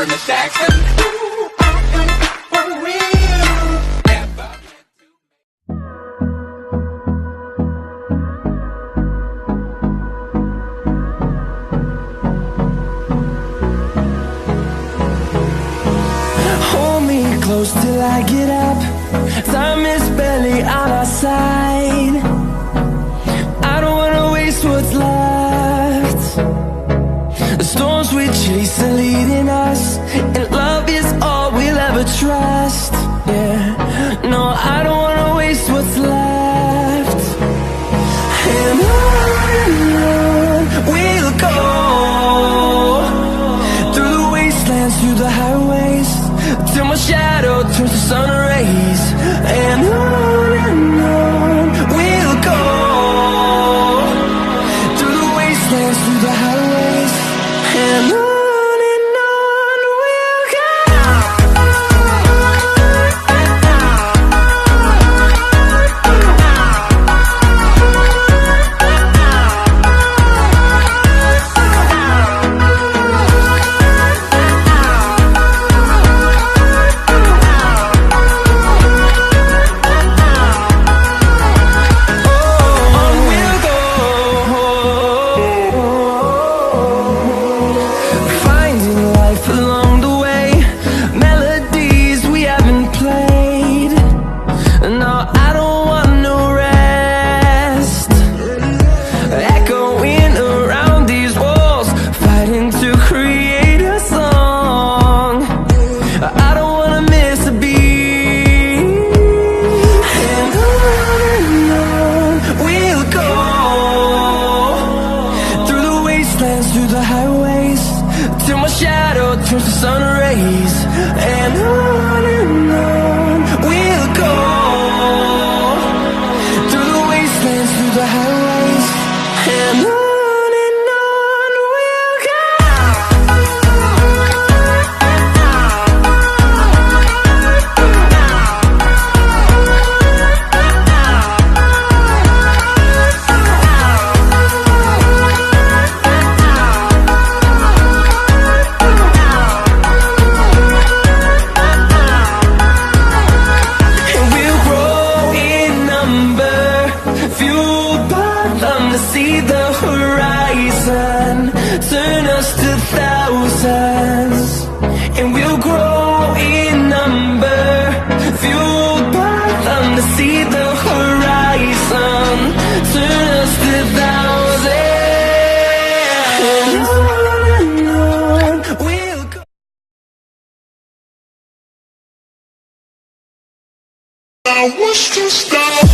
from the Jackson. For real. Hold me close till I get up. Time is barely on our side. I don't wanna waste what's left. The storms we chase are leading us, and love is all we'll ever trust. Yeah, no, I don't wanna waste what's left. And on we'll go, through the wastelands, through the highways, till my shadow turns to sun rays. And on we'll go, through the wastelands, through the highways, and on we'll go. Through the highways, till my shadow turns to sun rays. And on we'll go, through the wastelands, through the highways, and on we'll go. See the horizon, turn us to thousands, and we'll grow in number, fueled by them to see the horizon, turn us to thousands, and on we'll go. I wish to stop.